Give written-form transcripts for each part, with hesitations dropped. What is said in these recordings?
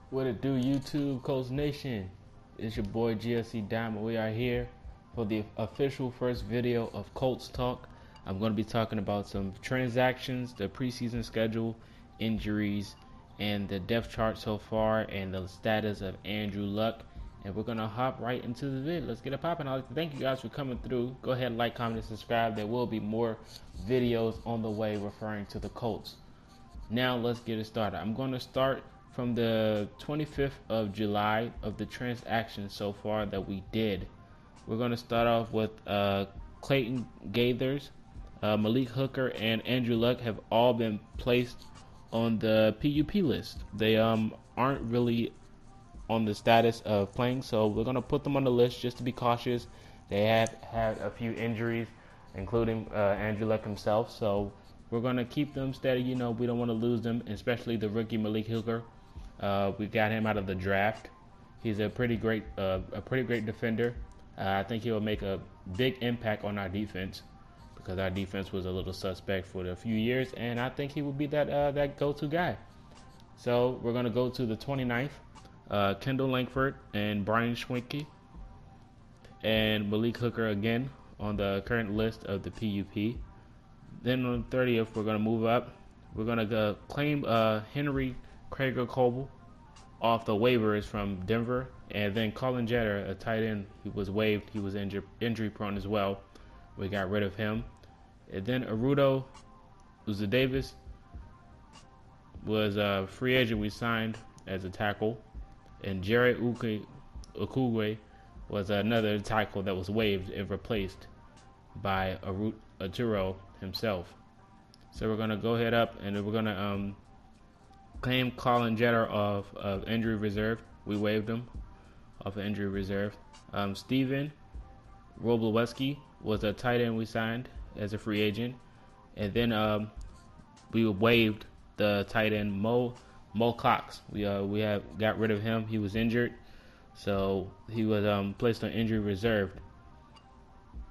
What it do, YouTube, Colts Nation? It's your boy GSC Diamond. We are here for the official first video of Colts Talk. I'm going to be talking about some transactions, the preseason schedule, injuries, and the depth chart so far, and the status of Andrew Luck. And we're going to hop right into the video. Let's get it popping. I'd like to thank you guys for coming through. Go ahead, like, comment, and subscribe. There will be more videos on the way referring to the Colts. Now let's get it started. I'm going to start from the 25th of July of the transactions so far that we did. We're going to start off with Clayton Gaithers, Malik Hooker, and Andrew Luck have all been placed on the PUP list. They aren't really on the status of playing, so we're going to put them on the list just to be cautious. They have had a few injuries, including Andrew Luck himself, so we're going to keep them steady. We don't want to lose them, especially the rookie Malik Hooker. We got him out of the draft. He's a pretty great defender. I think he will make a big impact on our defense because our defense was a little suspect for a few years, and I think he will be that go-to guy. So we're going to go to the 29th. Kendall Langford and Brian Schwenke and Malik Hooker again on the current list of the PUP. Then on the 30th, we're going to move up. We're going to claim Henry Krager-Coble off the waivers from Denver. And then Colin Jeter, a tight end, he was waived. He was injury prone as well. We got rid of him. And then Arudo Uza-Davis was a free agent we signed as a tackle. And Jerry Okugwe was another tackle that was waived and replaced by Arturo himself. So we're going to go ahead up and we're going to claim Colin Jeter of injury reserve. We waived him off of injury reserve. Steven Robleweski was a tight end we signed as a free agent. And then we waived the tight end Mo Cox. We have got rid of him. He was injured, so he was placed on injury reserve.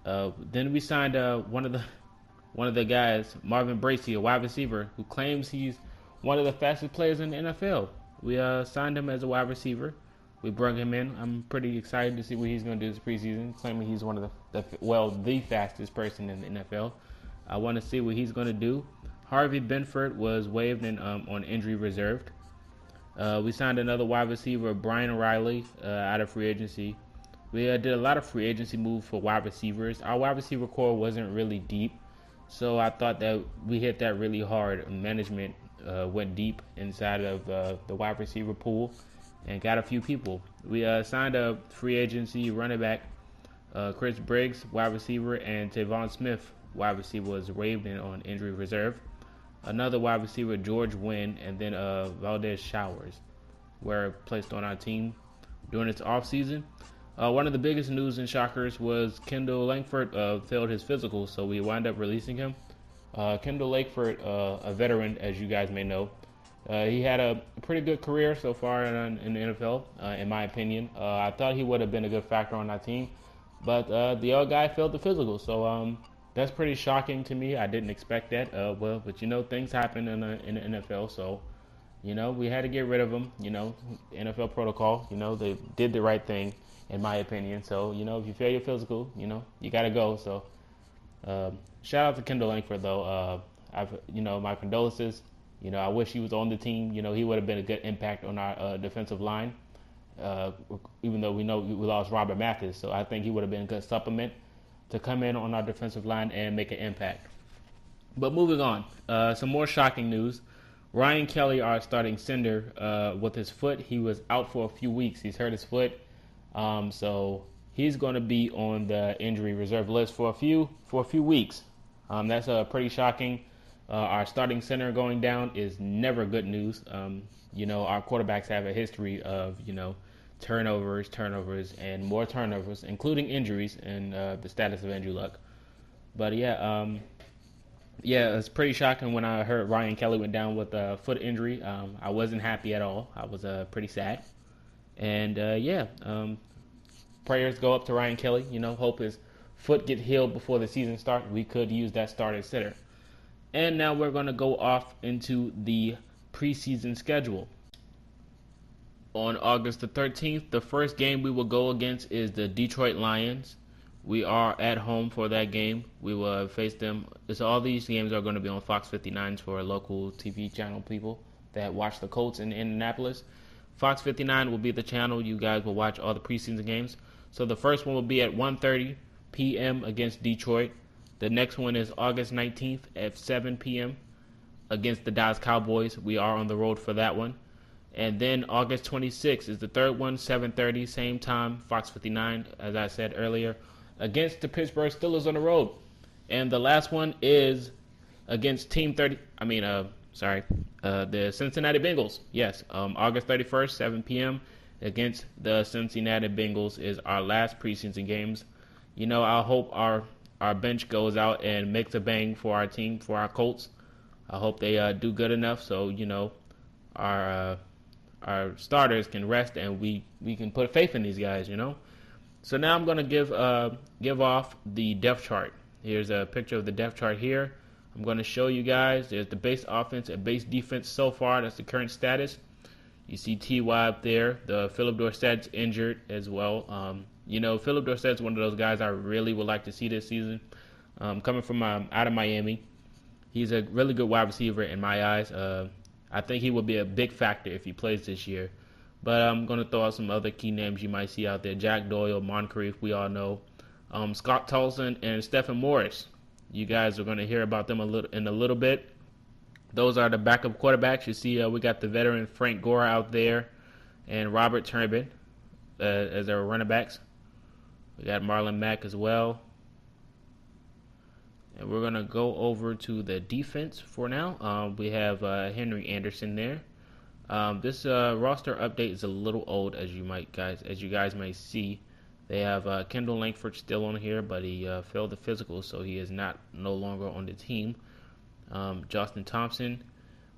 Then we signed one of the guys, Marvin Bracey, a wide receiver, who claims he's one of the fastest players in the NFL. We signed him as a wide receiver. We brought him in. I'm pretty excited to see what he's going to do this preseason, claiming he's one of the fastest person in the NFL. I want to see what he's going to do. Harvey Benford was waived and on injury reserved. We signed another wide receiver, Brian Riley, out of free agency. We did a lot of free agency moves for wide receivers. Our wide receiver core wasn't really deep, so I thought that we hit that really hard. Management went deep inside of the wide receiver pool and got a few people. We signed a free agency running back, Chris Briggs, wide receiver, and Tavon Smith, wide receiver, was waived and on injury reserve. Another wide receiver, George Wynn, and then Valdez Showers were placed on our team during its offseason. One of the biggest news and shockers was Kendall Langford failed his physical, so we wound up releasing him. Kendall Langford, a veteran, as you guys may know, he had a pretty good career so far in the NFL, in my opinion. I thought he would have been a good factor on our team, but the old guy failed the physical, so that's pretty shocking to me. I didn't expect that. But things happen in the NFL, so we had to get rid of him. NFL protocol. They did the right thing, in my opinion. So if you fail your physical, you gotta go. So shout out to Kendall Langford though. My condolences. I wish he was on the team. He would have been a good impact on our defensive line. Even though we know we lost Robert Mathis, so I think he would have been a good supplement to come in on our defensive line and make an impact. But moving on, some more shocking news. Ryan Kelly, our starting center, with his foot, he was out for a few weeks. He's hurt his foot, so he's going to be on the injury reserve list for a few weeks. That's pretty shocking. Our starting center going down is never good news. Our quarterbacks have a history of turnovers, and more turnovers, including injuries, and the status of Andrew Luck. But it's pretty shocking when I heard Ryan Kelly went down with a foot injury. I wasn't happy at all. I was pretty sad. And prayers go up to Ryan Kelly. Hope his foot get healed before the season starts. We could use that starting center. And now we're going to go off into the preseason schedule. On August the 13th, the first game we will go against is the Detroit Lions. We are at home for that game. We will face them. All these games are going to be on Fox 59s for local TV channel people that watch the Colts in Indianapolis. Fox 59 will be the channel. You guys will watch all the preseason games. So the first one will be at 1:30 p.m. against Detroit. The next one is August 19th at 7 p.m. against the Dallas Cowboys. We are on the road for that one. And then August 26th is the third one, 7:30, same time, Fox 59, as I said earlier, against the Pittsburgh Steelers on the road. And the last one is against the Cincinnati Bengals. Yes, August 31st, 7 p.m. against the Cincinnati Bengals is our last preseason games. I hope our bench goes out and makes a bang for our team, for our Colts. I hope they do good enough so, our starters can rest and we can put faith in these guys, So now I'm going to give off the depth chart. Here's a picture of the depth chart here. I'm going to show you guys. There's the base offense and base defense so far. That's the current status. You see T.Y. up there. The Philip Dorsett's injured as well. Philip Dorsett's one of those guys I really would like to see this season. Coming from out of Miami. He's a really good wide receiver in my eyes. I think he will be a big factor if he plays this year. But I'm going to throw out some other key names you might see out there. Jack Doyle, Moncrief, we all know. Scott Tolson and Stephen Morris. You guys are going to hear about them in a little bit. Those are the backup quarterbacks. You see we got the veteran Frank Gore out there and Robert Turbin as our running backs. We got Marlon Mack as well. And we're going to go over to the defense for now. We have Henry Anderson there. This roster update is a little old, as you guys might see. They have Kendall Langford still on here, but he failed the physical, so he is no longer on the team. Justin Thompson.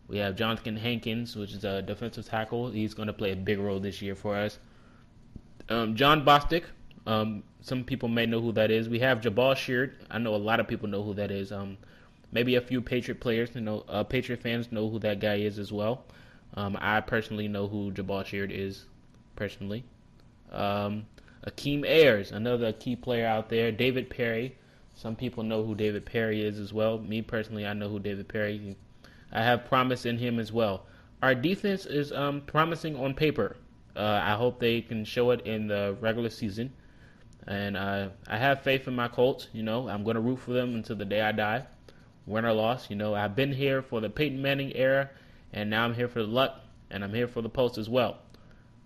We have Jonathan Hankins, which is a defensive tackle. He's going to play a big role this year for us. John Bostic. Some people may know who that is. We have Jabal Sheard. I know a lot of people know who that is. Maybe a few Patriot players, Patriot fans know who that guy is as well. I personally know who Jabal Sheard is, personally. Akeem Ayers, another key player out there. David Perry. Some people know who David Perry is as well. Me personally, I know who David Perry is. I have promise in him as well. Our defense is promising on paper. I hope they can show it in the regular season. And I have faith in my Colts. I'm going to root for them until the day I die. Win or loss. I've been here for the Peyton Manning era, and now I'm here for the Luck, and I'm here for the Post as well.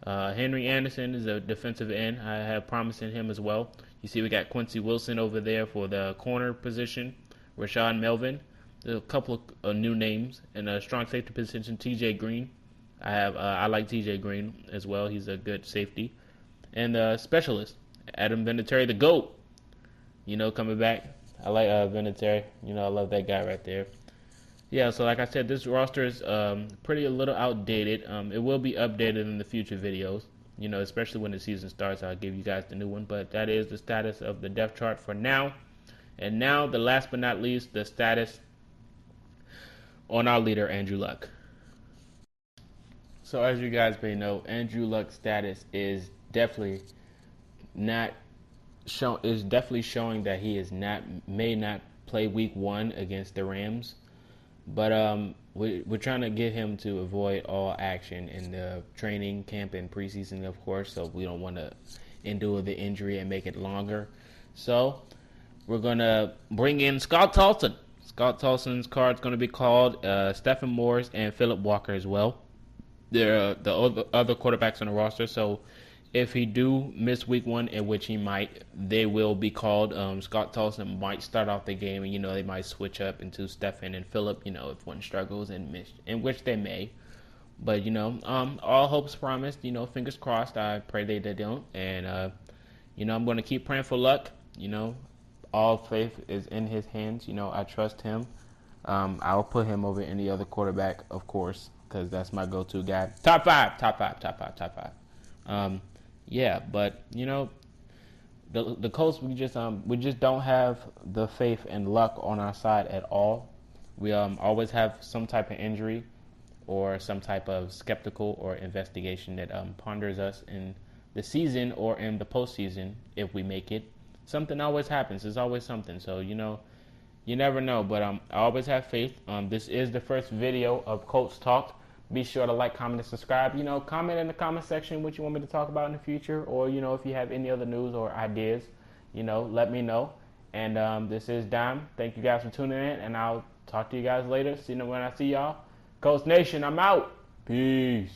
Henry Anderson is a defensive end. I have promise in him as well. You see we got Quincy Wilson over there for the corner position. Rashad Melvin. There's a couple of new names. In a strong safety position, T.J. Green. I like T.J. Green as well. He's a good safety. And the specialist, Adam Vinatieri, the GOAT. Coming back. I like Vinatieri. I love that guy right there. Yeah, so like I said, this roster is pretty a little outdated. It will be updated in the future videos, especially when the season starts. I'll give you guys the new one. But that is the status of the depth chart for now. And now, the last but not least, the status on our leader, Andrew Luck. So as you guys may know, Andrew Luck's status is definitely showing that he may not play week 1 against the Rams. But we're trying to get him to avoid all action in the training camp and preseason, of course, so we don't want to endure the injury and make it longer. So we're going to bring in Scott Tolson. Scott Tolson's card is going to be called Stephen Morris and Philip Walker as well. They're the other quarterbacks on the roster, so if he do miss week 1, in which he might, they will be called. Scott Tolson might start off the game, and they might switch up into Stephen and Philip. If one struggles and miss, in which they may. But all hopes promised. Fingers crossed. I pray they don't. And I'm going to keep praying for Luck. All faith is in his hands. I trust him. I'll put him over any other quarterback, of course, because that's my go-to guy. Top five. Yeah, but the Colts, we just don't have the faith and Luck on our side at all. We always have some type of injury or some type of skeptical or investigation that ponders us in the season or in the postseason if we make it. Something always happens. There's always something. So, you never know. But I always have faith. This is the first video of Colts Talk. Be sure to like, comment, and subscribe. Comment in the comment section what you want me to talk about in the future. Or, if you have any other news or ideas, let me know. And this is Dime. Thank you guys for tuning in. And I'll talk to you guys later. See you when I see y'all. Colts Nation, I'm out. Peace.